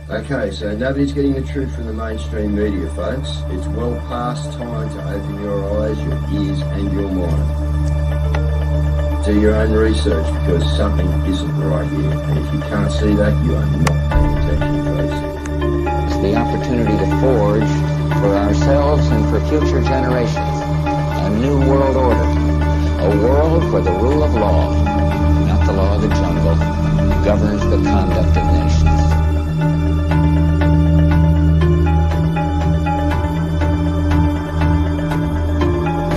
Okay, so nobody's getting the truth from the mainstream media, folks. It's well past time to open your eyes, your ears, and your mind. Do your own research because something isn't right here. And if you can't see that, you are not paying attention, folks. It's the opportunity to forge for ourselves and for future generations a new world order. A world where the rule of law, not the law of the jungle, governs the conduct of nations.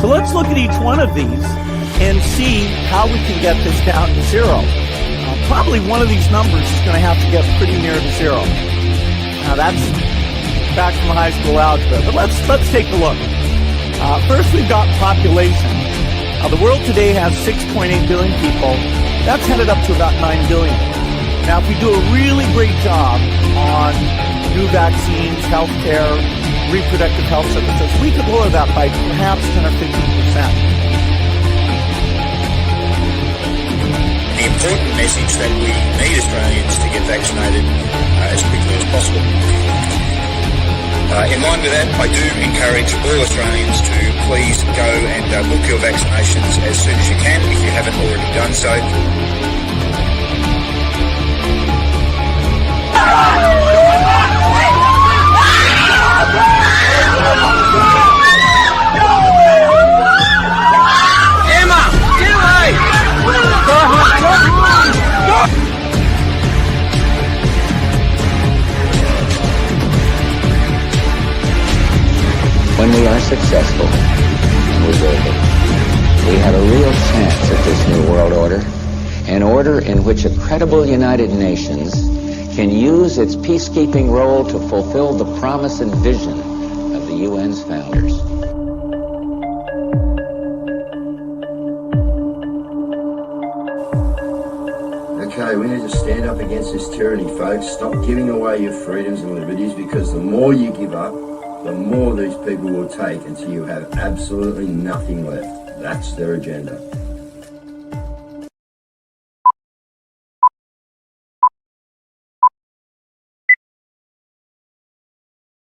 So let's look at each one of these and see how we can get this down to zero. Probably one of these numbers is going to have to get pretty near to zero. Now that's back from high school algebra, but let's take a look. First, we've got population. The world today has 6.8 billion people. That's headed up to about 9 billion. Now, if we do a really great job on new vaccines, healthcare, reproductive health services, we could lower that by perhaps 10 or 15%. The important message that we need Australians to get vaccinated as quickly as possible. In line with that, I do encourage all Australians to please go and book your vaccinations as soon as you can if you haven't already done so. Emma, get away! When we are successful, and we will be, we have a real chance at this new world order, an order in which a credible United Nations can use its peacekeeping role to fulfill the promise and vision of the UN's founders. Okay, we need to stand up against this tyranny, folks. Stop giving away your freedoms and liberties, because the more you give up, the more these people will take until you have absolutely nothing left. That's their agenda.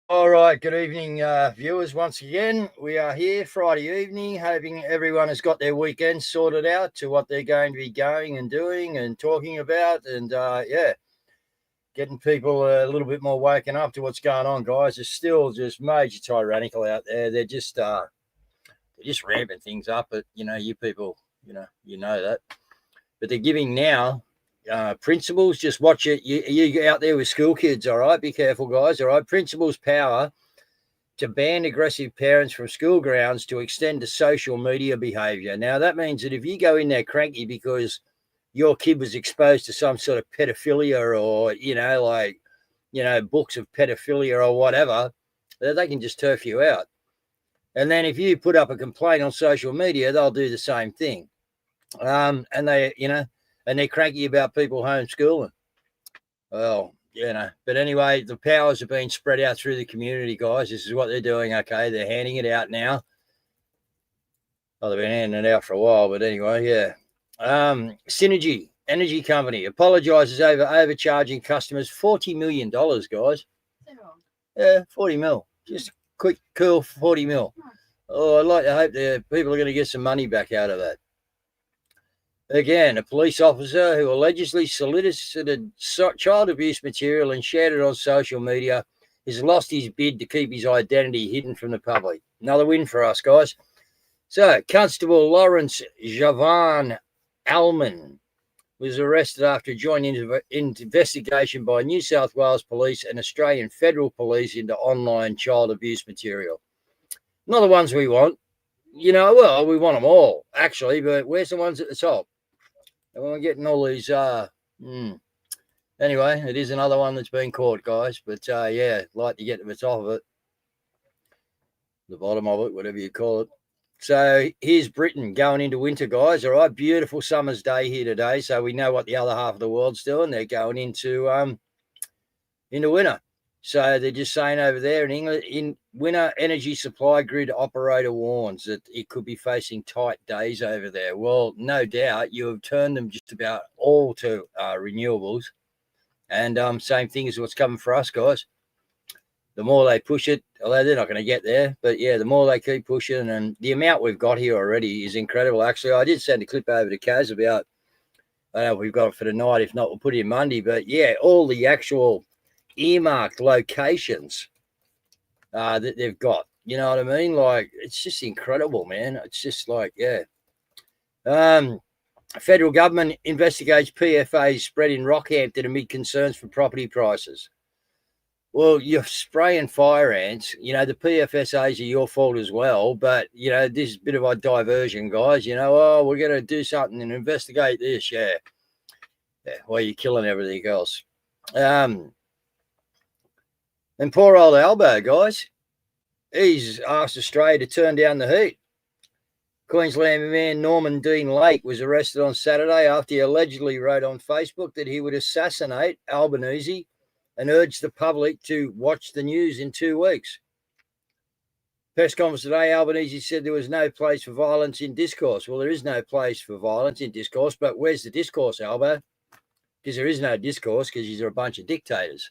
All right, good evening, viewers. Once again, we are here Friday evening, hoping everyone has got their weekend sorted out to what they're going to be going and doing and talking about. And getting people a little bit more waking up to what's going on, guys. It's still just major tyrannical out there. They're just ramping things up. But you people, you know that. But they're giving now principals. Just watch it. You out there with school kids, all right? Be careful, guys. All right. Principals' power to ban aggressive parents from school grounds to extend to social media behavior. Now that means that if you go in there cranky because your kid was exposed to some sort of pedophilia or, books of pedophilia or whatever, they can just turf you out. And then if you put up a complaint on social media, they'll do the same thing. And they're cranky about people homeschooling. Well, but anyway, the powers are being spread out through the community, guys. This is what they're doing, okay? They're handing it out now. Well, they've been handing it out for a while, but anyway, yeah. Synergy Energy Company apologizes over overcharging customers $40 million, guys. Yeah, 40 mil. Just quick, cool 40 mil. Oh, I'd like to hope the people are going to get some money back out of that. Again, a police officer who allegedly solicited child abuse material and shared it on social media has lost his bid to keep his identity hidden from the public. Another win for us, guys. So, Constable Lawrence Javan Alman was arrested after a joint investigation by New South Wales Police and Australian Federal Police into online child abuse material. Not the ones we want. We want them all, actually, but where's the ones at the top? And we're getting all these, Anyway, it is another one that's been caught, guys, but, like to get to the top of it. The bottom of it, whatever you call it. So here's Britain going into winter, guys. All right, beautiful summer's day here today. So we know what the other half of the world's doing. They're going into winter. So they're just saying over there in England, in winter, energy supply grid operator warns that it could be facing tight days over there. Well, no doubt you have turned them just about all to renewables. And same thing as what's coming for us, guys. The more they push it, although they're not going to get there, but yeah, the more they keep pushing, and the amount we've got here already is incredible. Actually, I did send a clip over to Caz about, I don't know if we've got it for tonight. If not, we'll put it in Monday. But yeah, all the actual earmarked locations that they've got. You know what I mean? Like, it's just incredible, man. It's just like, yeah. Federal government investigates PFAs spread in Rockhampton amid concerns for property prices. Well, you're spraying fire ants. You know, the PFSAs are your fault as well. But, you know, this is a bit of a diversion, guys. You know, oh, we're going to do something and investigate this. Yeah. Well, you're killing everything else. And poor old Albo, guys. He's asked Australia to turn down the heat. Queensland man Norman Dean Lake was arrested on Saturday after he allegedly wrote on Facebook that he would assassinate Albanese and urged the public to watch the news in 2 weeks. Press conference today, Albanese said there was no place for violence in discourse. Well, there is no place for violence in discourse, but where's the discourse, Albo? Because there is no discourse because these are a bunch of dictators.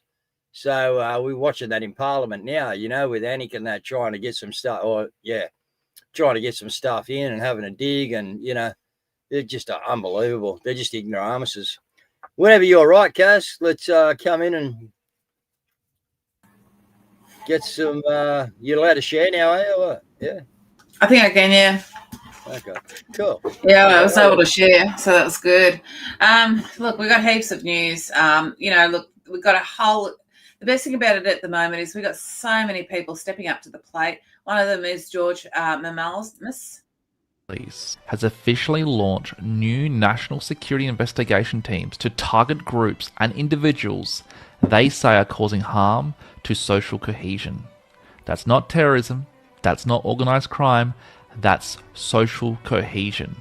So we're watching that in Parliament now, you know, with Anik and that trying to get some stuff, trying to get some stuff in and having a dig, and, you know, they're just unbelievable. They're just ignoramuses. Whenever you're right, Caz, let's come in and get some. You're allowed to share now, eh? Or what? Yeah. I think I can, yeah. Okay, cool. Yeah, I was able to share, so that was good. Look, we've got heaps of news. You know, look, we've got a whole. The best thing about it at the moment is we've got so many people stepping up to the plate. One of them is George Mammalmas. Police has officially launched new national security investigation teams to target groups and individuals they say are causing harm to social cohesion. That's not terrorism, that's not organised crime, that's social cohesion.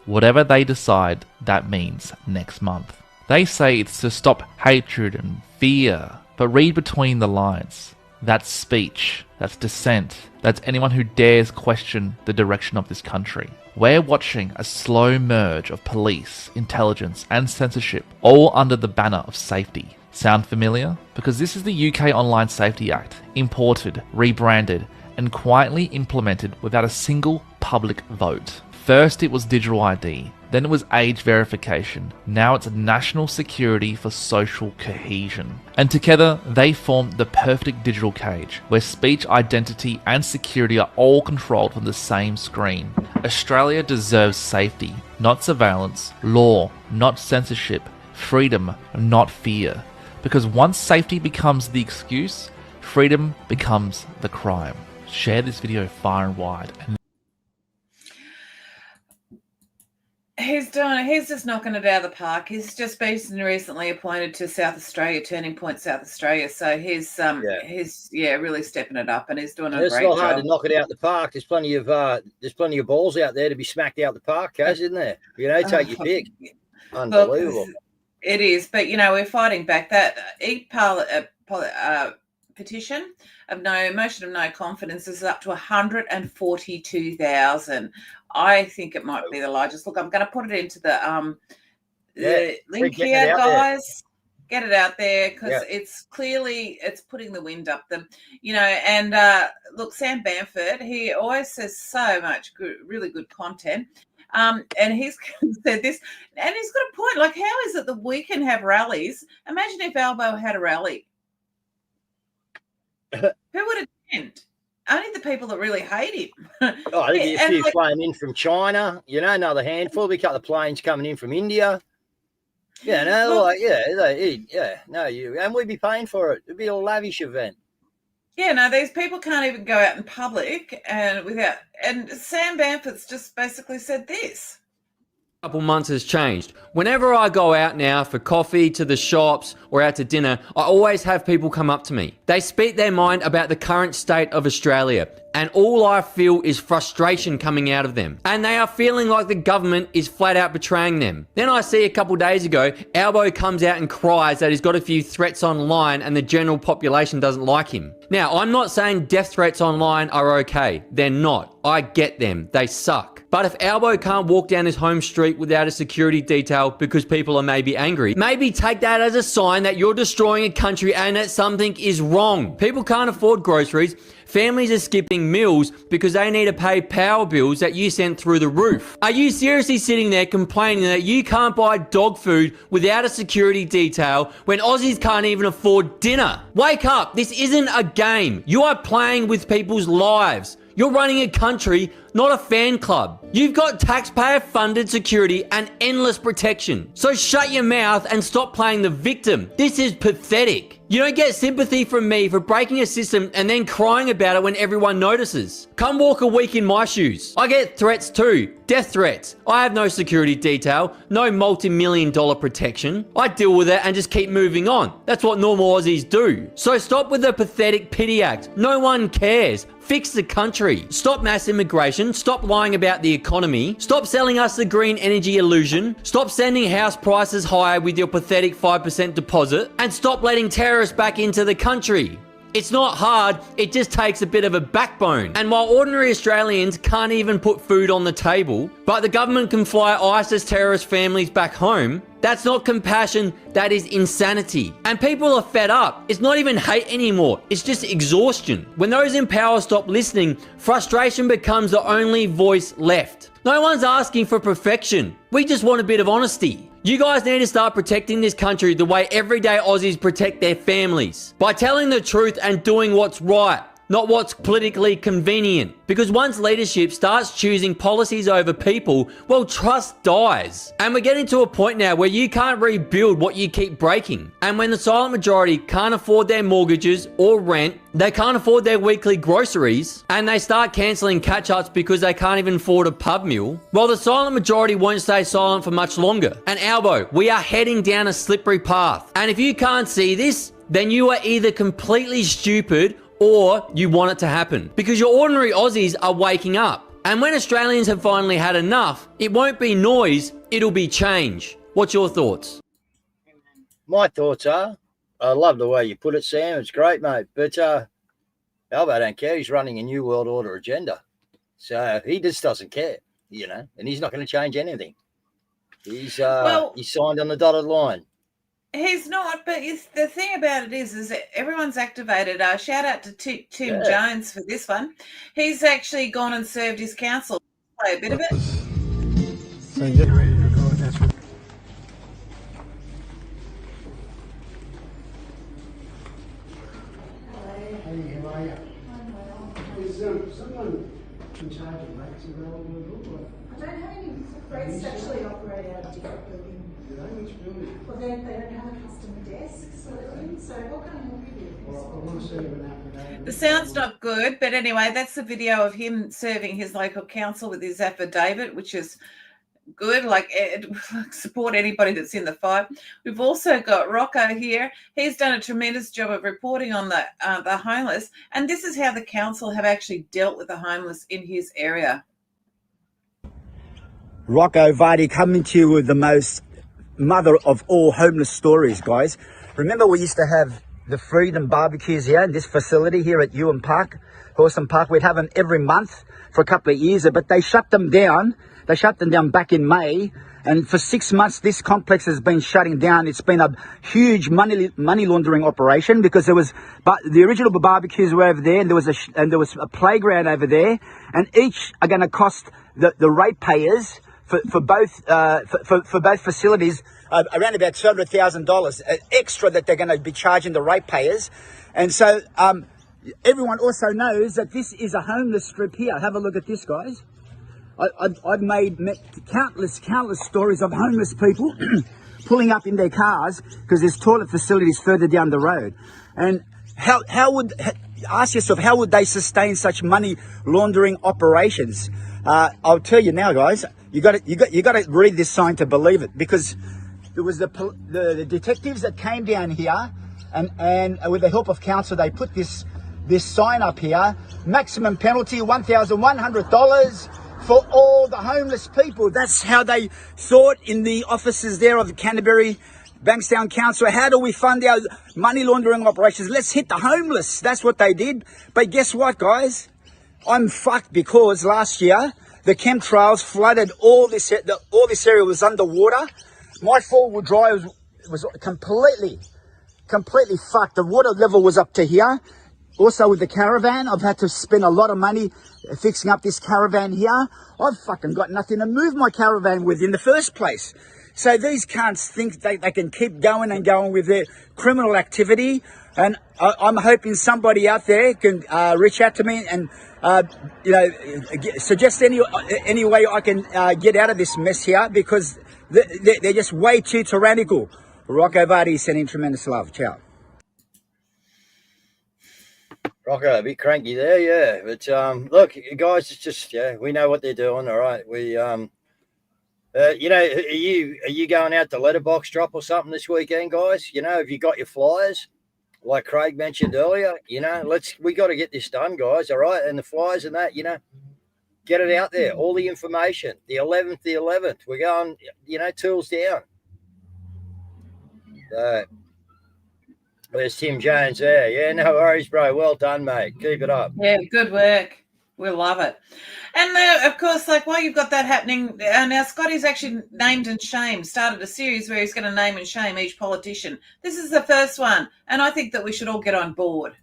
Whatever they decide, that means next month. They say it's to stop hatred and fear, but read between the lines. That's speech, that's dissent, that's anyone who dares question the direction of this country. We're watching a slow merge of police, intelligence and censorship, all under the banner of safety. Sound familiar? Because this is the UK Online Safety Act, imported, rebranded and quietly implemented without a single public vote. First it was digital ID, then it was age verification, now it's national security for social cohesion. And together they form the perfect digital cage, where speech, identity and security are all controlled from the same screen. Australia deserves safety, not surveillance, law, not censorship, freedom, not fear. Because once safety becomes the excuse, freedom becomes the crime. Share this video far and wide. He's just knocking it out of the park. He's just been recently appointed to South Australia, Turning Point South Australia. So he's really stepping it up, and he's doing a great job. It's not hard to knock it out the park. There's plenty of balls out there to be smacked out the park, Caz, isn't there? You know, take your pick. Unbelievable. Look, it is, but you know, we're fighting back. That petition of motion of no confidence is up to 142,000. I think it might be the largest. Look, I'm going to put it into the link here, guys. Get it out there, because it's putting the wind up them, you know. And look, Sam Bamford, he always says so much good, really good content. And he's said this, and he's got a point. Like, how is it that we can have rallies? Imagine if Albo had a rally. Who would attend? Only the people that really hate him. Oh, I think a few flying in from China, you know, another handful. A couple of planes coming in from India. Yeah, no, and we'd be paying for it. It'd be a lavish event. Yeah, no, these people can't even go out in public and Sam Bamford's just basically said this. Couple months has changed. Whenever I go out now for coffee, to the shops or out to dinner, I always have people come up to me. They speak their mind about the current state of Australia. and all I feel is frustration coming out of them. And they are feeling like the government is flat out betraying them. Then I see a couple days ago, Albo comes out and cries that he's got a few threats online and the general population doesn't like him. Now, I'm not saying death threats online are okay. They're not. I get them. They suck. But if Albo can't walk down his home street without a security detail because people are maybe angry, maybe take that as a sign that you're destroying a country and that something is wrong. People can't afford groceries. Families are skipping meals because they need to pay power bills that you sent through the roof. Are you seriously sitting there complaining that you can't buy dog food without a security detail when Aussies can't even afford dinner? Wake up. This isn't a game. You are playing with people's lives. You're running a country, not a fan club. You've got taxpayer-funded security and endless protection. So shut your mouth and stop playing the victim. This is pathetic. You don't get sympathy from me for breaking a system and then crying about it when everyone notices. Come walk a week in my shoes. I get threats too. Death threats. I have no security detail, no multi-million-dollar protection. I deal with it and just keep moving on. That's what normal Aussies do. So stop with the pathetic pity act. No one cares. Fix the country. Stop mass immigration. Stop lying about the economy. Stop selling us the green energy illusion. Stop sending house prices higher with your pathetic 5% deposit. And stop letting terrorists back into the country. It's not hard, it just takes a bit of a backbone. And while ordinary Australians can't even put food on the table, but the government can fly ISIS terrorist families back home, that's not compassion, that is insanity. And people are fed up. It's not even hate anymore, it's just exhaustion. When those in power stop listening, frustration becomes the only voice left. No one's asking for perfection. We just want a bit of honesty. You guys need to start protecting this country the way everyday Aussies protect their families. By telling the truth and doing what's right, not what's politically convenient. Because once leadership starts choosing policies over people, well, trust dies. And we're getting to a point now where you can't rebuild what you keep breaking. And when the silent majority can't afford their mortgages or rent, they can't afford their weekly groceries, and they start cancelling catch-ups because they can't even afford a pub meal, well, the silent majority won't stay silent for much longer. And Albo, we are heading down a slippery path. And if you can't see this, then you are either completely stupid or you want it to happen. Because your ordinary Aussies are waking up. And when Australians have finally had enough, it won't be noise, it'll be change. What's your thoughts? My thoughts are, I love the way you put it, Sam. It's great, mate. But Albo don't care. He's running a new world order agenda. So he just doesn't care, you know, and he's not going to change anything. He's signed on the dotted line. He's not, but the thing about it is that everyone's activated. Shout out to Tim Jones for this one. He's actually gone and served his council. Play a bit of it. So get ready to record. That's what. Hey, how are you? Is someone in charge of rates available? I don't have any rates actually operate out of different buildings. Which building? Well, they don't have a customer desk sort of thing, so what can I help you with? Well, I want to see an affidavit. The sound's not good, but anyway, that's the video of him serving his local council with his affidavit, which is good. Like, support anybody that's in the fight. We've also got Rocco here. He's done a tremendous job of reporting on the homeless, and this is how the council have actually dealt with the homeless in his area. Rocco Vardy coming to you with the most mother of all homeless stories, guys. Remember we used to have the Freedom barbecues here in this facility here at Ewan Park, Hawson Park. We'd have them every month for a couple of years, but they shut them down. They shut them down back in May, and for 6 months this complex has been shutting down. It's been a huge money laundering operation because the original barbecues were over there, and there was a playground over there, and each are going to cost the ratepayers for both facilities around about $200,000 extra that they're going to be charging the ratepayers. And so everyone also knows that this is a homeless strip here. Have a look at this, guys. I've met countless stories of homeless people pulling up in their cars because there's toilet facilities further down the road. And ask yourself, how would they sustain such money laundering operations? I'll tell you now, guys. You got to read this sign to believe it, because there was the detectives that came down here, and with the help of council, they put this sign up here maximum penalty, $1,100 for all the homeless people. That's how they thought in the offices there of the Canterbury Bankstown Council. How do we fund our money laundering operations? Let's hit the homeless. That's what they did. But guess what, guys? I'm fucked because last year the chemtrails flooded all this area was underwater. My four-wheel drive was completely fucked. The water level was up to here. Also with the caravan, I've had to spend a lot of money fixing up this caravan here. I've fucking got nothing to move my caravan with in the first place. So these cunts think they can keep going and going with their criminal activity. And I'm hoping somebody out there can reach out to me and, suggest any way I can get out of this mess here, because they're just way too tyrannical. Rocco Vardy sending tremendous love. Ciao. Rocco, a bit cranky there, yeah. But look, guys, it's just we know what they're doing. All right, we are you going out to letterbox drop or something this weekend, guys? Have you got your flyers? Like Craig mentioned earlier, we got to get this done, guys. All right, and the flyers and that, get it out there. All the information. The 11th. We're going, tools down. There's Tim Jones there. Yeah, no worries, bro. Well done, mate. Keep it up. Yeah, good work. We love it. And of course, while you've got that happening, now Scotty's actually named and shamed, started a series where he's going to name and shame each politician. This is the first one, and I think that we should all get on board.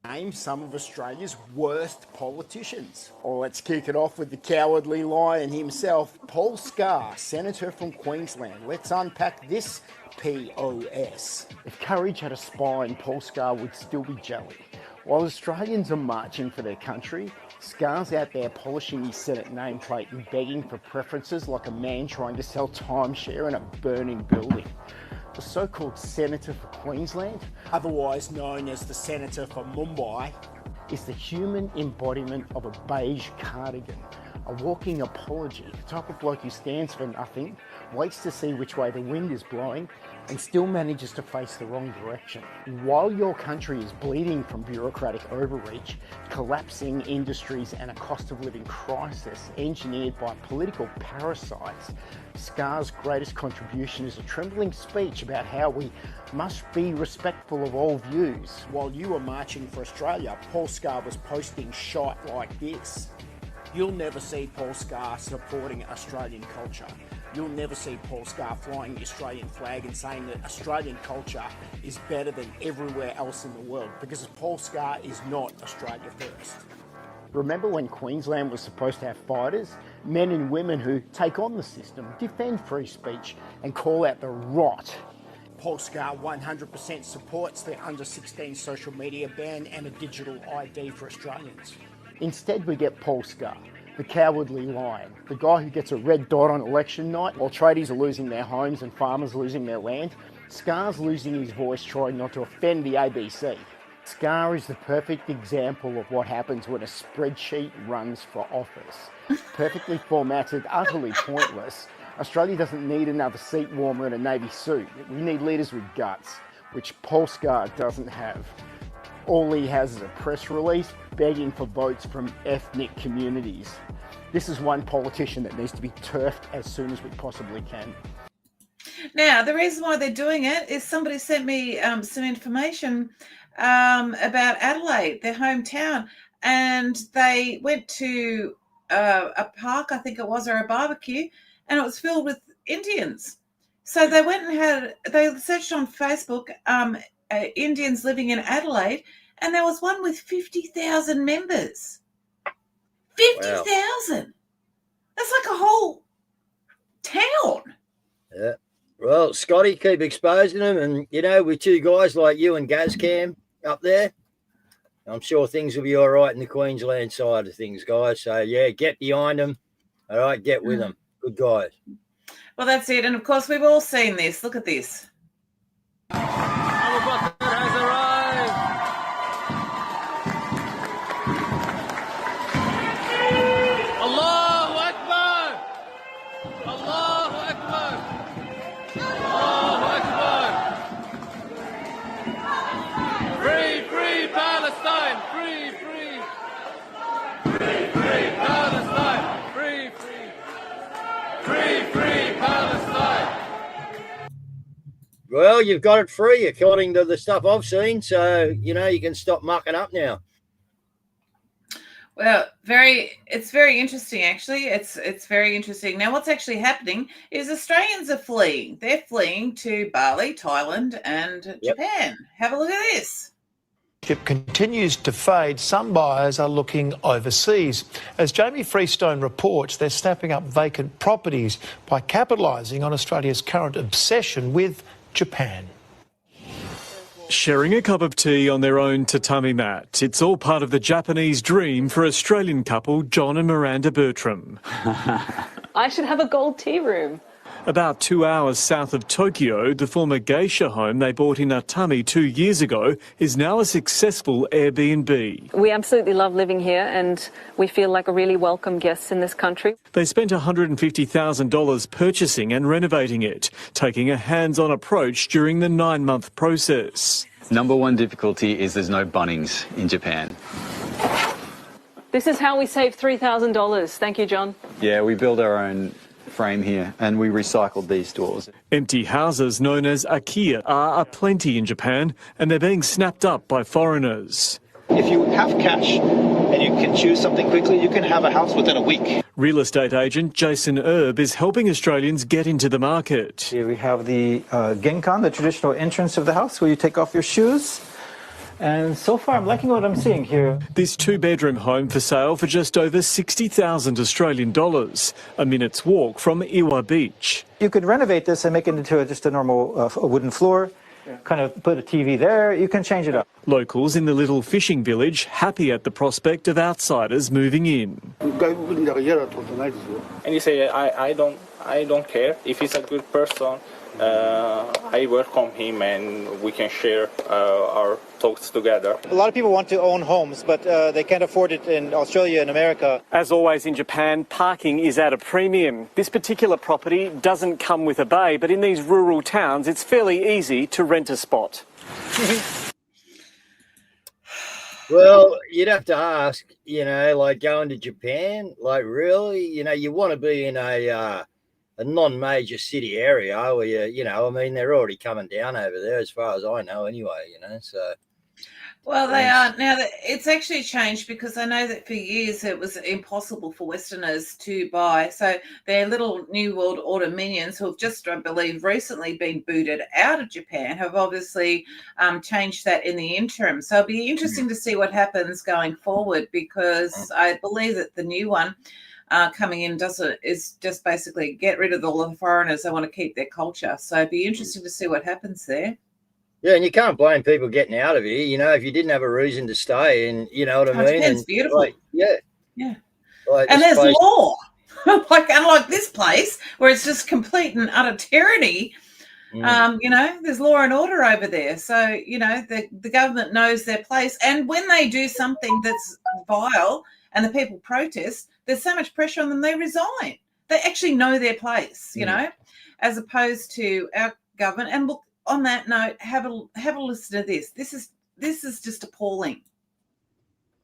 Name some of Australia's worst politicians. Or let's kick it off with the cowardly lion himself, Paul Scar, Senator from Queensland. Let's unpack this POS. If courage had a spine, Paul Scar would still be jelly. While Australians are marching for their country, Scar's out there polishing his Senate nameplate and begging for preferences like a man trying to sell timeshare in a burning building. The so-called Senator for Queensland, otherwise known as the Senator for Mumbai, is the human embodiment of a beige cardigan, a walking apology, the type of bloke who stands for nothing, waits to see which way the wind is blowing, and still manages to face the wrong direction. While your country is bleeding from bureaucratic overreach, collapsing industries and a cost of living crisis engineered by political parasites, Scar's greatest contribution is a trembling speech about how we must be respectful of all views. While you were marching for Australia, Paul Scar was posting shite like this. You'll never see Paul Scar supporting Australian culture. You'll never see Paul Scar flying the Australian flag and saying that Australian culture is better than everywhere else in the world, because Paul Scar is not Australia first. Remember when Queensland was supposed to have fighters? Men and women who take on the system, defend free speech and call out the rot. Paul Scar 100% supports the under-16 social media ban and a digital ID for Australians. Instead, we get Paul Scar, the cowardly lion, the guy who gets a red dot on election night while tradies are losing their homes and farmers losing their land. Scar's losing his voice trying not to offend the ABC. Scar is the perfect example of what happens when a spreadsheet runs for office. Perfectly formatted, utterly pointless. Australia doesn't need another seat warmer in a navy suit. We need leaders with guts, which Paul Scar doesn't have. All he has is a press release begging for votes from ethnic communities. This is one politician that needs to be turfed as soon as we possibly can. Now, the reason why they're doing it is somebody sent me some information about Adelaide, their hometown, and they went to a park, I think it was, or a barbecue, and it was filled with Indians. So they went and they searched on Facebook, Indians living in Adelaide, and there was one with 50,000 members. 50,000! Wow. That's like a whole town. Yeah. Well, Scotty, keep exposing them. And, with two guys like you and Gaz Cam up there, I'm sure things will be all right in the Queensland side of things, guys. So, get behind them. All right, get with them. Good guys. Well, that's it. And, of course, we've all seen this. Look at this. Well, you've got it free according to the stuff I've seen. So, you know, you can stop mucking up now. Well, it's very interesting, actually. It's very interesting. Now, what's actually happening is Australians are fleeing. They're fleeing to Bali, Thailand, and Japan. Have a look at this. Ship continues to fade. Some buyers are looking overseas. As Jamie Freestone reports, they're snapping up vacant properties by capitalising on Australia's current obsession with Japan. Sharing a cup of tea on their own tatami mat. It's all part of the Japanese dream for Australian couple John and Miranda Bertram. I should have a gold tea room. About 2 hours south of Tokyo, the former geisha home they bought in Atami 2 years ago is now a successful Airbnb. We absolutely love living here and we feel like a really welcome guest in this country. They spent $150,000 purchasing and renovating it, taking a hands-on approach during the 9-month process. Number one difficulty is there's no Bunnings in Japan. This is how we save $3,000. Thank you, John. Yeah, we build our own frame here and we recycled these doors. Empty houses known as Ikea are aplenty in Japan and they're being snapped up by foreigners. If you have cash and you can choose something quickly, you can have a house within a week. Real estate agent Jason Erb is helping Australians get into the market. Here we have the genkan, the traditional entrance of the house where you take off your shoes. And so far, I'm liking what I'm seeing here. This 2-bedroom home for sale for just over 60,000 Australian dollars, a minute's walk from Iwa Beach. You could renovate this and make it into just a normal wooden floor, kind of put a TV there, you can change it up. Locals in the little fishing village happy at the prospect of outsiders moving in. And you say, I don't care. If he's a good person, I welcome him and we can share our thoughts together. A lot of people want to own homes, but they can't afford it in Australia and America. As always in Japan, parking is at a premium. This particular property doesn't come with a bay, but in these rural towns, it's fairly easy to rent a spot. Well, you'd have to ask, you know, like going to Japan, like really, you know, you want to be in a non-major city area where you know, I mean, they're already coming down over there as far as I know anyway, you know, so. Well, they are. Now, it's actually changed because I know that for years it was impossible for Westerners to buy. So their little New World Order minions who have just, I believe, recently been booted out of Japan have obviously changed that in the interim. So it'll be interesting to see what happens going forward because I believe that the new one coming in is just basically get rid of all the foreigners. They want to keep their culture. So it'd be interesting to see what happens there. Yeah, and you can't blame people getting out of here. You know, if you didn't have a reason to stay, and you know what I mean. Japan's beautiful. Like, yeah. Like and there's law, like unlike this place where it's just complete and utter tyranny. You know, there's law and order over there. So you know, the government knows their place, and when they do something that's vile and the people protest, there's so much pressure on them they resign. They actually know their place. You know, as opposed to our government. And look. On that note, have a listen to this. This is just appalling.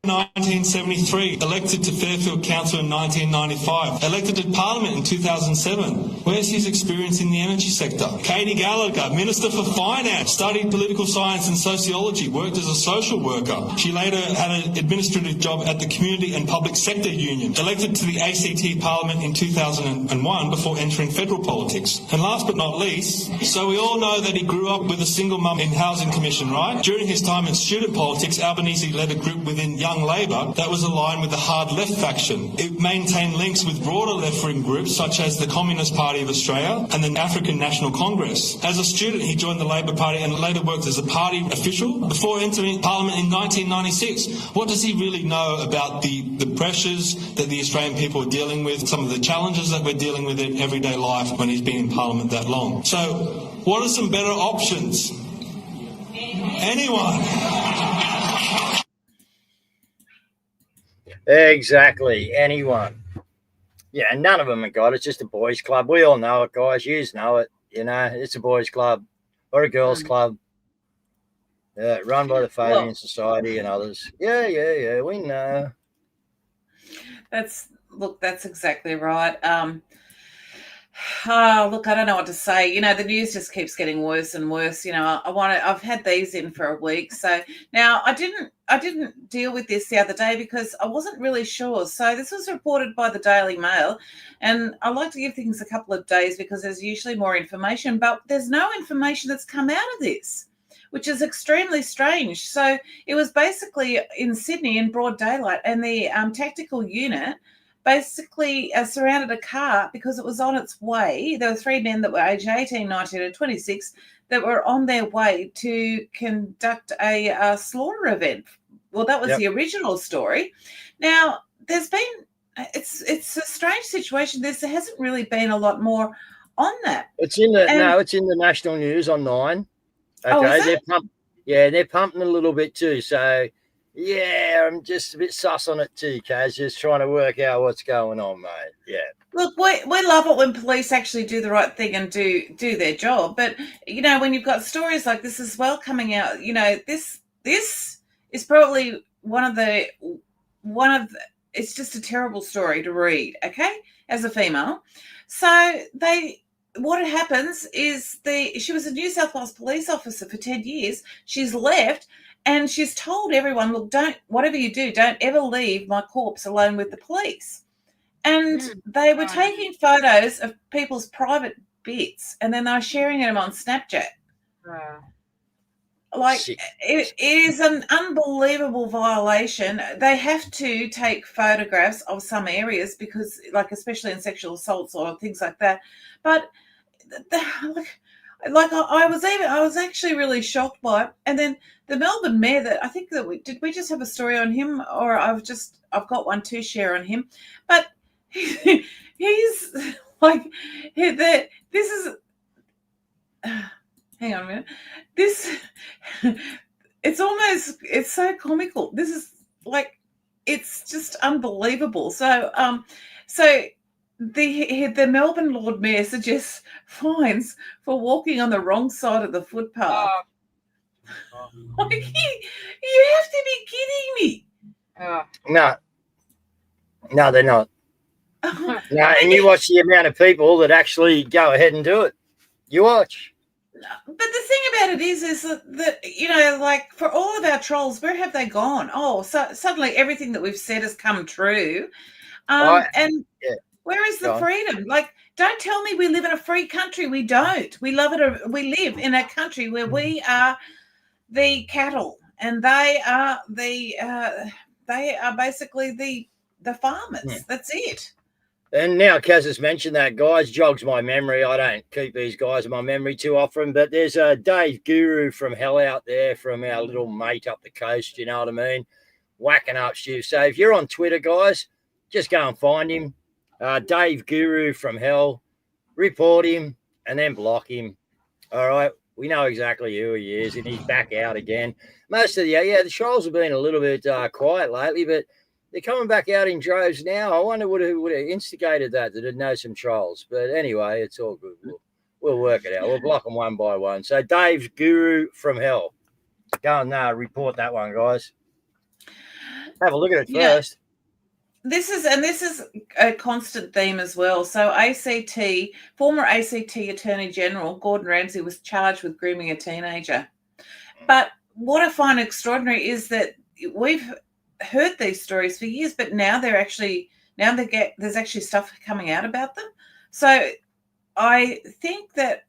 1973, elected to Fairfield Council in 1995, elected to Parliament in 2007. Where's his experience in the energy sector? Katie Gallagher, Minister for Finance, studied political science and sociology, worked as a social worker. She later had an administrative job at the Community and Public Sector Union, elected to the ACT Parliament in 2001 before entering federal politics. And last but not least, so we all know that he grew up with a single mum in Housing Commission, right? During his time in student politics, Albanese led a group within Young Labor that was aligned with the hard left faction. It maintained links with broader left-wing groups such as the Communist Party of Australia and the African National Congress. As a student, he joined the Labor Party and later worked as a party official before entering Parliament in 1996. What does he really know about the pressures that the Australian people are dealing with, some of the challenges that we're dealing with in everyday life when he's been in Parliament that long? So, what are some better options? Anyone? Exactly. Anyone. Yeah, none of them have got it. It's just a boys' club. We all know it, guys. You know it. You know, it's a boys' club or a girls' club. Yeah, run by the Fabian Society and others. Yeah. We know. That's exactly right. Oh, look, I don't know what to say. You know, the news just keeps getting worse and worse. You know, I've had these in for a week. So now I didn't deal with this the other day because I wasn't really sure. So this was reported by the Daily Mail, and I like to give things a couple of days because there's usually more information, but there's no information that's come out of this, which is extremely strange. So it was basically in Sydney in broad daylight, and the tactical unit basically surrounded a car because it was on its way. There were 3 men that were aged 18, 19 and 26 that were on their way to conduct a slaughter event. Well, that was the original story. Now, there's been, it's a strange situation. There hasn't really been a lot more on that. It's in the, it's in the national news on 9. Okay, they're pumping a little bit too. So, yeah, I'm just a bit sus on it too, Caz. Just trying to work out what's going on, mate. Yeah. Look, we love it when police actually do the right thing and do their job. But, you know, when you've got stories like this as well coming out, you know, this is probably it's just a terrible story to read, okay, as a female. So what happens is she was a New South Wales police officer for 10 years. She's left. And she's told everyone, look, whatever you do, don't ever leave my corpse alone with the police. And they were taking photos of people's private bits, and then they were sharing them on Snapchat. Like, it is an unbelievable violation. They have to take photographs of some areas because, like, especially in sexual assaults or things like that. But I was actually really shocked by it. And then the Melbourne mayor, that I think that we just have a story on him, or I've got one to share on him, but he's like, this is, hang on a minute, it's so comical. This is like, it's just unbelievable. So the Melbourne Lord Mayor suggests fines for walking on the wrong side of the footpath. Like, you have to be kidding me. No, they're not. No, and you watch the amount of people that actually go ahead and do it. You watch. But the thing about it is that, you know, like, for all of our trolls, where have they gone? Oh, so suddenly everything that we've said has come true. Where is the freedom? Like, don't tell me we live in a free country. We don't. We live in a country where we are the cattle, and they are basically the farmers. That's it. And now Caz has mentioned that, guys, jogs my memory. I don't keep these guys in my memory too often, but there's a Dave Guru from hell out there from our little mate up the coast, you know what I mean? Whacking up shit. So if you're on Twitter, guys, just go and find him. Dave Guru from hell. Report him and then block him. All right. We know exactly who he is, and he's back out again. Most of the trolls have been a little bit quiet lately, but they're coming back out in droves now. I wonder who would have instigated that didn't know some trolls. But anyway, it's all good. We'll work it out. We'll block them one by one. So Dave's Guru from hell. Go and report that one, guys. Have a look at it first. This is a constant theme as well. So former ACT Attorney General Gordon Ramsay was charged with grooming a teenager. But what I find extraordinary is that we've heard these stories for years, but now there's actually stuff coming out about them. So I think that,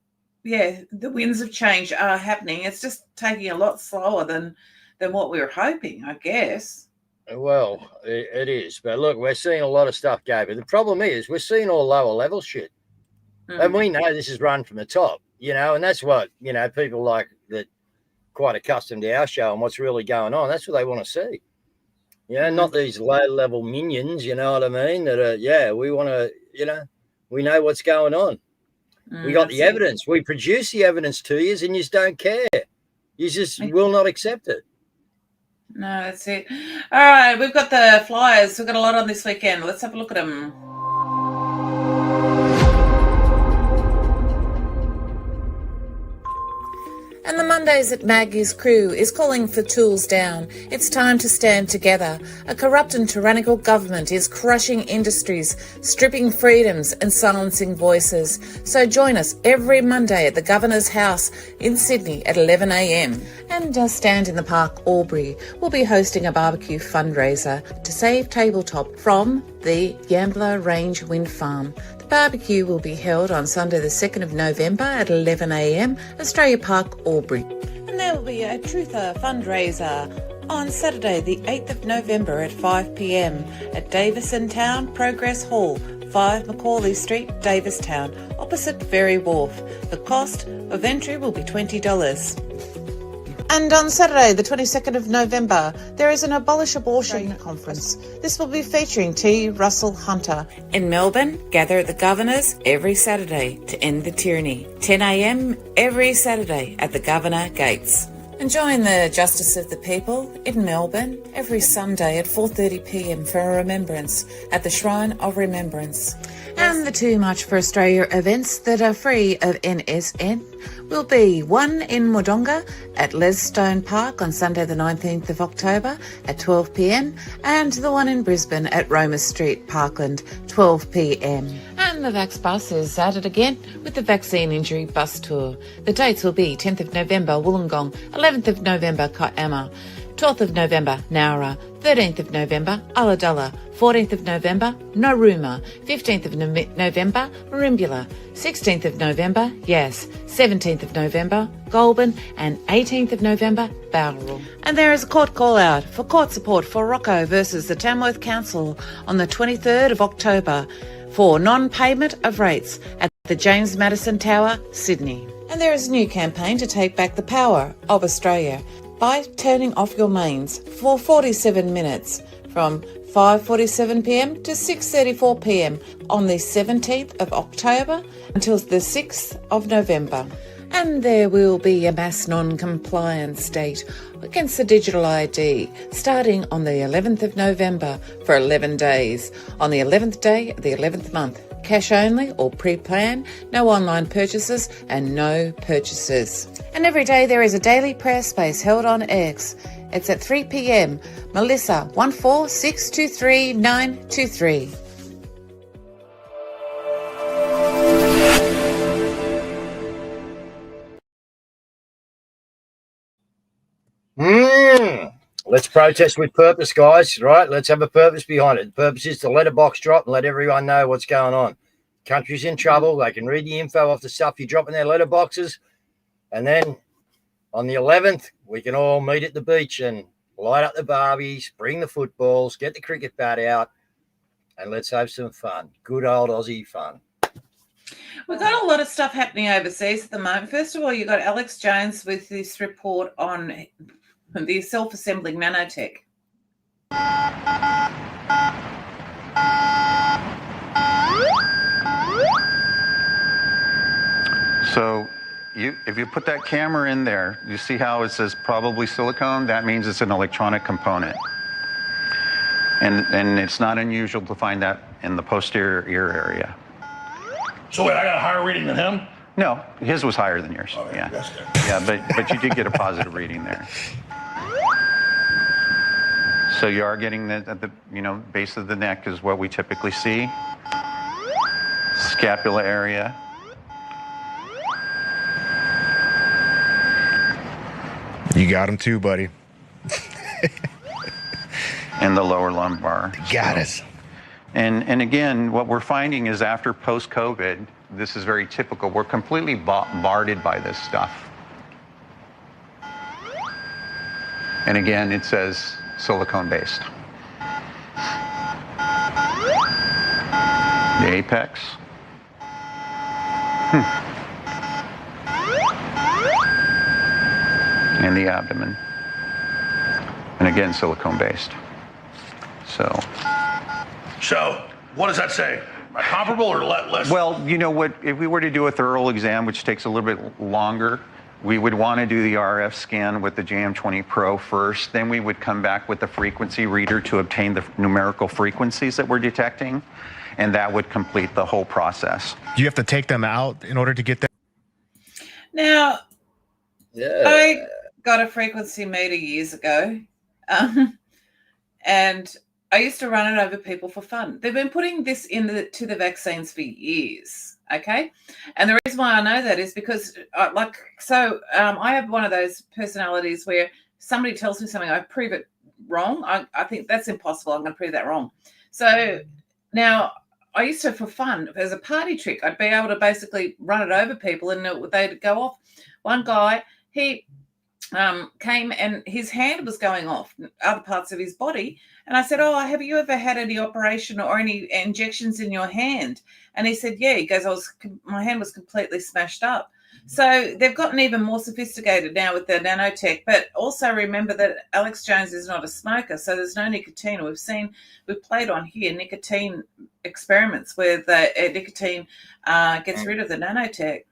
the winds of change are happening. It's just taking a lot slower than what we were hoping, I guess. Well, it is. But look, we're seeing a lot of stuff go. But the problem is we're seeing all lower level shit. And we know this is run from the top, you know, and that's what, you know, people like that quite accustomed to our show and what's really going on. That's what they want to see. You know, not these low level minions, you know what I mean? That are, we want to, you know, we know what's going on. We got the evidence. We produce the evidence to you and you just don't care. You just will not accept it. No, that's it. All right, we've got the Flyers. We've got a lot on this weekend. Let's have a look at them. And the Mondays at Maggie's crew is calling for tools down. It's time to stand together. A corrupt and tyrannical government is crushing industries, stripping freedoms and silencing voices. So join us every Monday at the Governor's House in Sydney at 11 a.m. And Stand in the Park Albury will be hosting a barbecue fundraiser to save tabletop from the Yambler Range Wind Farm. The barbecue will be held on Sunday the 2nd of November at 11 a.m, Australia Park, Albury. And there will be a Truther fundraiser on Saturday the 8th of November at 5 p.m. at Davison Town Progress Hall, 5 Macaulay Street, Davistown, opposite Ferry Wharf. The cost of entry will be $20. And on Saturday, the 22nd of November, there is an Abolish Abortion conference. This will be featuring T. Russell Hunter. In Melbourne, gather at the Governor's every Saturday to end the tyranny. 10 a.m. every Saturday at the Governor Gates. And join the Justice of the People in Melbourne every Sunday at 4:30 p.m. for a remembrance at the Shrine of Remembrance. And the Too Much for Australia events that are free of NSN will be one in Wodonga at Lesstone Park on Sunday the 19th of October at 12 p.m. and the one in Brisbane at Roma Street, Parkland, 12 p.m. And the Vax Bus is at it again with the Vaccine Injury Bus Tour. The dates will be 10th of November, Wollongong, 11th of November, Kiama, 12th of November, Nowra, 13th of November, Ulladulla, 14th of November, Narooma, 15th of November, Merimbula, 16th of November, Yass, 17th of November, Goulburn, and 18th of November, Bowral. And there is a court call-out for court support for Rocco versus the Tamworth Council on the 23rd of October for non-payment of rates at the James Madison Tower, Sydney. And there is a new campaign to take back the power of Australia by turning off your mains for 47 minutes from 5:47 p.m. to 6:34 p.m. on the 17th of October until the 6th of November. And there will be a mass non-compliance date against the digital ID starting on the 11th of November for 11 days. On the 11th day of the 11th month, cash only or pre-plan, no online purchases and no purchases. And every day there is a daily prayer space held on X. It's at 3 p.m. Melissa 14623 Let's protest with purpose, guys, right? Let's have a purpose behind it. The purpose is to let a box drop and let everyone know what's going on. Country's in trouble. They can read the info off the stuff you drop in their letterboxes. And then on the 11th, we can all meet at the beach and light up the barbies, bring the footballs, get the cricket bat out, and let's have some fun. Good old Aussie fun. We've got a lot of stuff happening overseas at the moment. First of all, you've got Alex Jones with this report on the self-assembling nanotech. So if you put that camera in there, you see how it says probably silicone? That means it's an electronic component. And it's not unusual to find that in the posterior ear area. So wait, I got a higher reading than him? No, his was higher than yours. Okay, yeah. that's good. Yeah, but you did get a positive reading there. So you are getting at the base of the neck is what we typically see. Scapula area. You got him too, buddy. And the lower lumbar. Got us. And again, what we're finding is after post-COVID, this is very typical. We're completely bombarded by this stuff. And again, it says silicone-based. The apex. And the abdomen. And again, silicone-based. So, what does that say? Comparable or less? Well, you know what, if we were to do a thorough exam, which takes a little bit longer, we would want to do the RF scan with the JM20 Pro first. Then we would come back with the frequency reader to obtain the numerical frequencies that we're detecting. And that would complete the whole process. Do you have to take them out in order to get them? Now, Yeah. I got a frequency meter years ago, and I used to run it over people for fun. They've been putting this to the vaccines for years, okay? And the reason why I know that is because, I have one of those personalities where somebody tells me something, I prove it wrong. I think that's impossible. I'm going to prove that wrong. So now I used to, for fun, as a party trick, I'd be able to basically run it over people and they'd go off. One guy, he came and his hand was going off, other parts of his body. And I said, oh, have you ever had any operation or any injections in your hand? And he said, yeah. He goes, my hand was completely smashed up. So they've gotten even more sophisticated now with the nanotech. But also remember that Alex Jones is not a smoker, so there's no nicotine. We've played on here nicotine experiments where the nicotine gets rid of the nanotech.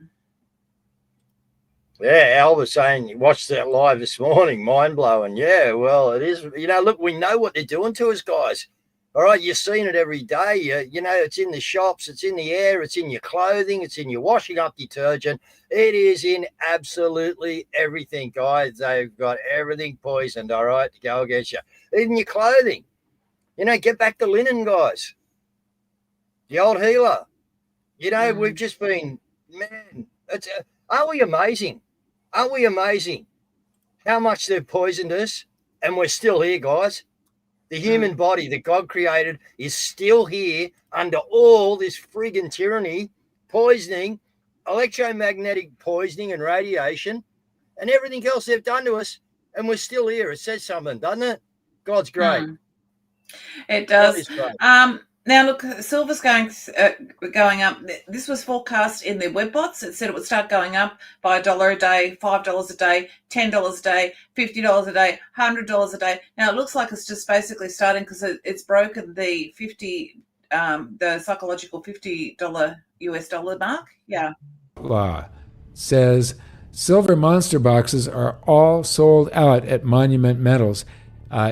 Yeah, Al was saying you watched that live this morning, mind blowing. Yeah, well, it is. Look, we know what they're doing to us, guys. All right, you're seeing it every day. It's in the shops, it's in the air, it's in your clothing, it's in your washing up detergent. It is in absolutely everything, guys. They've got everything poisoned, all right, to go against you. Even your clothing. Get back to linen, guys. The old healer. We've just been, man, aren't we amazing? Aren't we amazing how much they've poisoned us and we're still here, guys? The human body that God created is still here under all this friggin' tyranny, poisoning, electromagnetic poisoning and radiation and everything else they've done to us, and we're still here. It says something, doesn't it? God's great. It does. Now, look, silver's going up. This was forecast in the webbots. It said it would start going up by $1 a day, $5 a day, $10 a day, $50 a day, $100 a day. Now, it looks like it's just basically starting because it's broken the the psychological $50 US dollar mark. Yeah. Law says silver monster boxes are all sold out at Monument Metals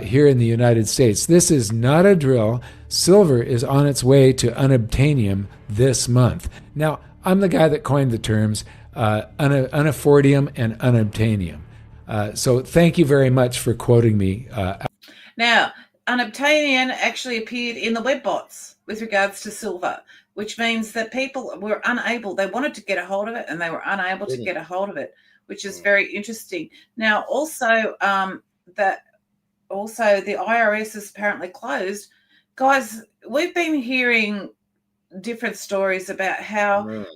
here in the United States. This is not a drill. Silver is on its way to unobtainium this month. Now, I'm the guy that coined the terms unaffordium and unobtainium. So thank you very much for quoting me. Now, unobtainium actually appeared in the webbots with regards to silver, which means that people were unable, they wanted to get a hold of it and they were unable to get a hold of it, which is very interesting. Now, also, the IRS is apparently closed. Guys, we've been hearing different stories about how people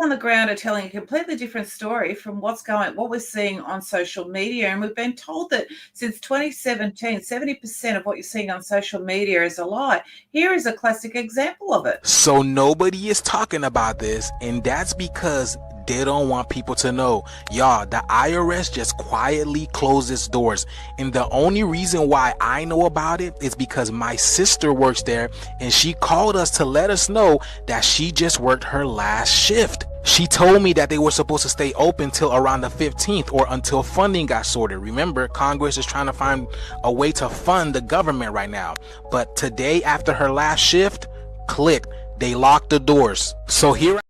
on the ground are telling a completely different story from what we're seeing on social media. And we've been told that since 2017, 70% of what you're seeing on social media is a lie. Here is a classic example of it. So nobody is talking about this, and that's because they don't want people to know. Y'all, the IRS just quietly closed its doors. And the only reason why I know about it is because my sister works there and she called us to let us know that she just worked her last shift. She told me that they were supposed to stay open till around the 15th or until funding got sorted. Remember, Congress is trying to find a way to fund the government right now. But today, after her last shift, they locked the doors. So here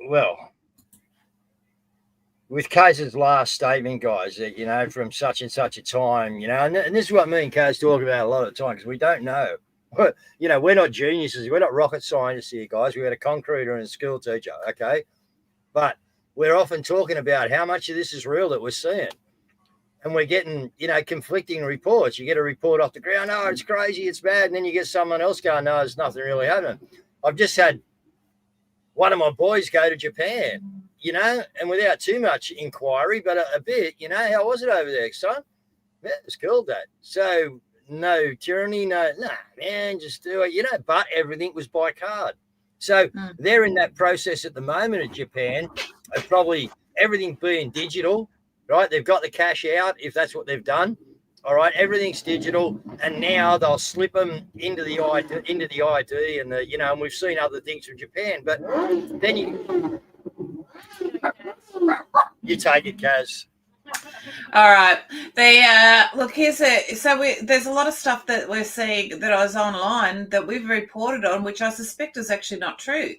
Well, with Caz's last statement, guys, from such and such a time, and this is what me and Caz talk about a lot of the time because we don't know. We're not geniuses. We're not rocket scientists here, guys. We had a concreter and a school teacher, okay? But we're often talking about how much of this is real that we're seeing. And we're getting, conflicting reports. You get a report off the ground, oh, it's crazy, it's bad. And then you get someone else going, no, there's nothing really happening. I've just had one of my boys go to Japan, and without too much inquiry, but a bit, how was it over there, son? Yeah, it was cool, Dad. So no tyranny, man, just do it, but everything was by card. So they're in that process at the moment in Japan of probably everything being digital, right? They've got the cash out if that's what they've done. All right, everything's digital, and now they'll slip them into the ID, and and we've seen other things from Japan. But then you take it, Caz. All right. Look, there's a lot of stuff that we're seeing that I was online that we've reported on, which I suspect is actually not true.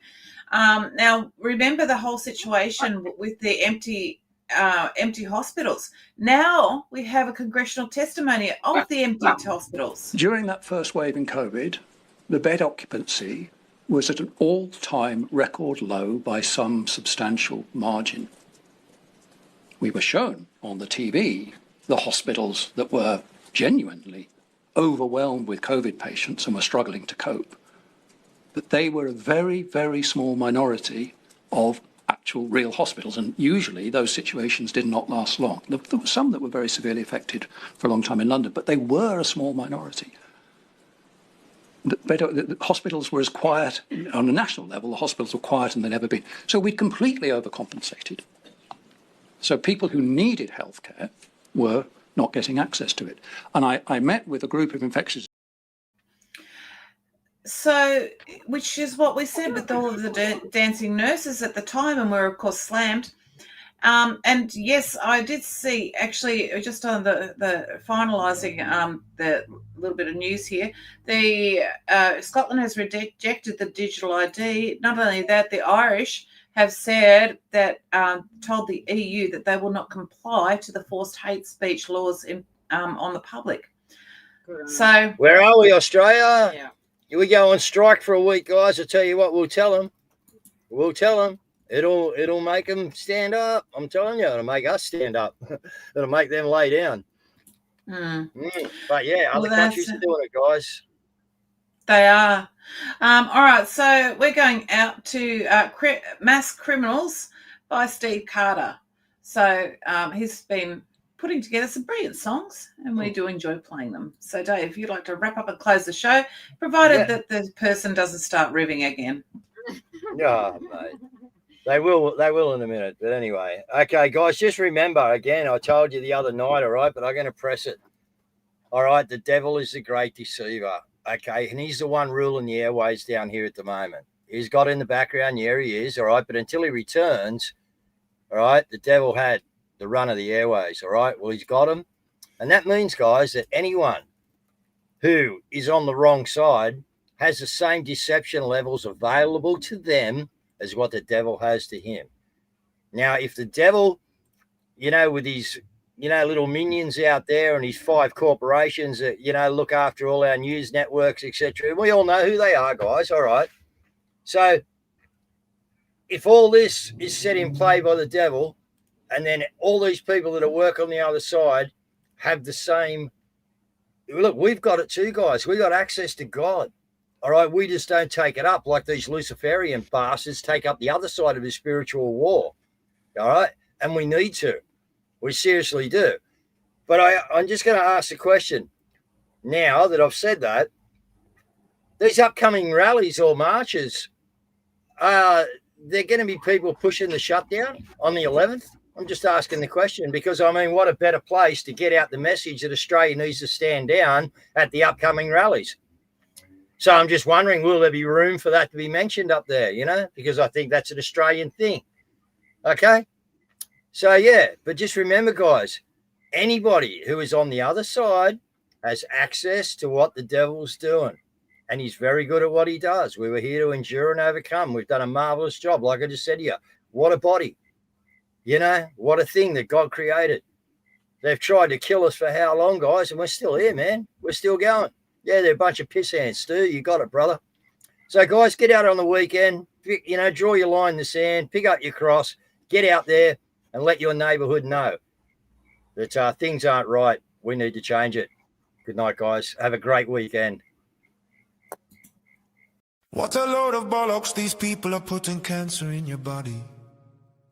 Now, remember the whole situation with the empty hospitals. Now we have a congressional testimony of the empty hospitals. During that first wave in COVID, the bed occupancy was at an all-time record low by some substantial margin. We were shown on the TV the hospitals that were genuinely overwhelmed with COVID patients and were struggling to cope. But they were a very, very small minority of actual real hospitals, and usually those situations did not last long. There were some that were very severely affected for a long time in London, but they were a small minority. The hospitals were as quiet, on a national level, the hospitals were quieter than they'd ever been. So we'd completely overcompensated. So people who needed healthcare were not getting access to it. And I met with a group of infectious. So, which is what we said with all of the dancing nurses at the time, and we're of course slammed. And yes, I did see actually just on the finalising the little bit of news here. The Scotland has rejected the digital ID. Not only that, the Irish have said that told the EU that they will not comply to the forced hate speech laws on the public. So where are we, Australia? Yeah. We go on strike for a week, guys. I tell you what, we'll tell them. We'll tell them. It'll make them stand up. I'm telling you, it'll make us stand up. It'll make them lay down. But yeah, other countries are doing it, guys. They are. All right, so we're going out to Mass Criminals by Steve Carter. So he's been putting together some brilliant songs, and we do enjoy playing them. So, Dave, if you'd like to wrap up and close the show, provided that the person doesn't start revving again. Yeah, mate. They will in a minute. But anyway, okay, guys, just remember, again, I told you the other night, all right, but I'm going to press it. All right, the devil is the great deceiver, okay, and he's the one ruling the airways down here at the moment. He's got in the background, yeah, he is, all right, but until he returns, all right, the devil had the run of the airways, all right? Well, he's got them. And that means, guys, that anyone who is on the wrong side has the same deception levels available to them as what the devil has to him. Now, if the devil, with his, little minions out there and his 5 corporations that, look after all our news networks, etc., we all know who they are, guys, all right? So if all this is set in play by the devil, and then all these people that work on the other side have the same. Look, we've got it too, guys. We got access to God. All right. We just don't take it up like these Luciferian bastards take up the other side of the spiritual war. All right. And we need to. We seriously do. But I'm just going to ask the question now that I've said that. These upcoming rallies or marches, they're going to be people pushing the shutdown on the 11th. I'm just asking the question because, what a better place to get out the message that Australia needs to stand down at the upcoming rallies. So I'm just wondering, will there be room for that to be mentioned up there, because I think that's an Australian thing. Okay? So, yeah, but just remember, guys, anybody who is on the other side has access to what the devil's doing, and he's very good at what he does. We were here to endure and overcome. We've done a marvelous job. Like I just said to you, what a body. What a thing that God created. They've tried to kill us for how long, guys, and we're still here, man. We're still going. Yeah, they're a bunch of piss ants, Stu. You got it, brother. So, guys, get out on the weekend. Draw your line in the sand, pick up your cross, get out there and let your neighbourhood know that things aren't right. We need to change it. Good night, guys. Have a great weekend. What a load of bollocks, these people are putting cancer in your body.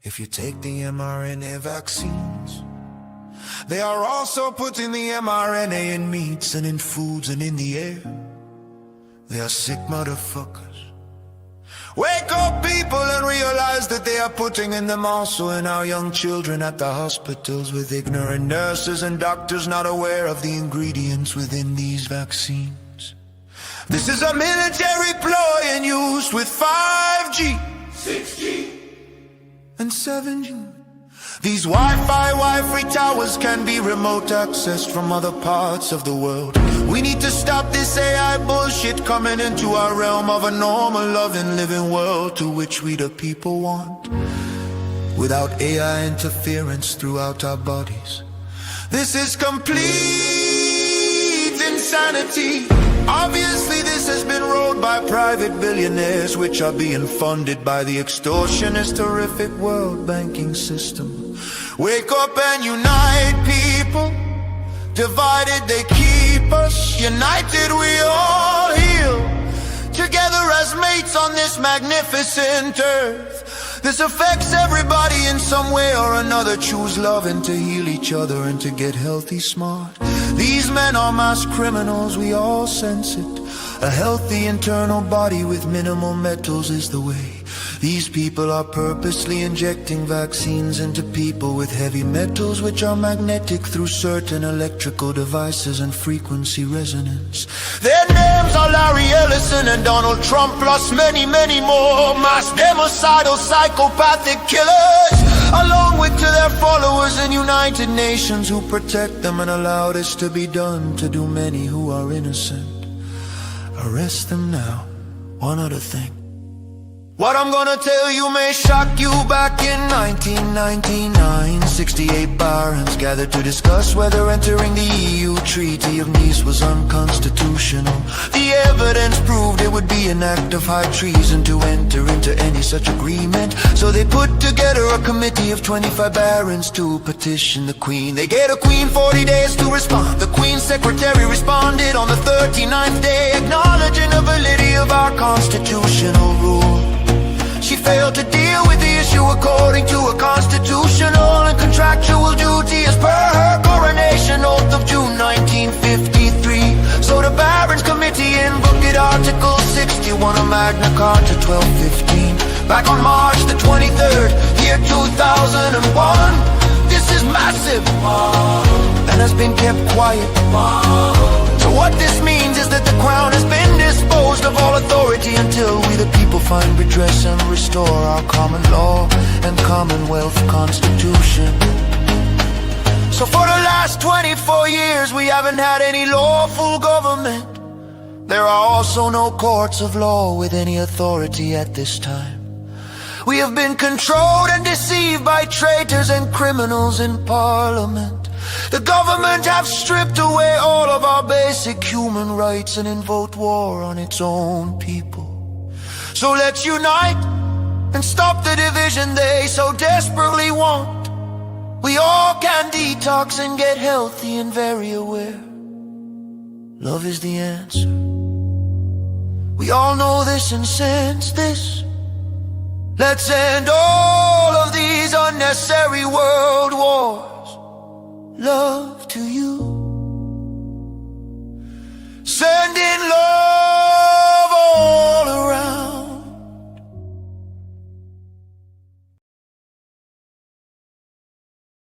If you take the mRNA vaccines, they are also putting the mRNA in meats and in foods and in the air. They are sick motherfuckers. Wake up, people, and realize that they are putting in them also in our young children at the hospitals with ignorant nurses and doctors not aware of the ingredients within these vaccines. This is a military ploy and used with 5G, 6G, and 7G. These Wi-Fi towers can be remote accessed from other parts of the world. We need to stop this AI bullshit coming into our realm of a normal, loving, living world to which we the people want, without AI interference throughout our bodies. This is complete insanity. Obviously this has been ruled by private billionaires, which are being funded by the extortionist, horrific world banking system. Wake up and unite, people. Divided they keep us, united we all heal. Together as mates on this magnificent earth. This affects everybody in some way or another. Choose love and to heal each other and to get healthy smart. These men are mass criminals, we all sense it. A healthy internal body with minimal metals is the way. These people are purposely injecting vaccines into people with heavy metals, which are magnetic through certain electrical devices and frequency resonance. Their names are Larry Ellison and Donald Trump, plus many, many more. Mass democidal psychopathic killers, along with to their followers in United Nations who protect them and allow this to be done to do many who are innocent. Arrest them now. One other thing. What I'm gonna tell you may shock you. Back in 1999, 68 barons gathered to discuss whether entering the EU Treaty of Nice was unconstitutional. The evidence proved it would be an act of high treason to enter into any such agreement. So they put together a committee of 25 barons to petition the Queen. They gave the Queen 40 days to respond. The Queen's secretary responded on the 39th day, acknowledging the validity of our constitutional rule. She failed to deal with the issue according to a constitutional and contractual duty as per her coronation oath of June 1953. So the Barons Committee invoked Article 61 of Magna Carta 1215. Back on March the 23rd, year 2001. This is massive and has been kept quiet. So what this means is that the crown has been disposed of all authority until we the people find redress and restore our common law and Commonwealth Constitution. So for the last 24 years we haven't had any lawful government. There are also no courts of law with any authority at this time. We have been controlled and deceived by traitors and criminals in Parliament. The government have stripped away all of our basic human rights and invoked war on its own people. So let's unite and stop the division they so desperately want. We all can detox and get healthy and very aware. Love is the answer. We all know this and sense this. Let's end all of these unnecessary world wars. Love to you.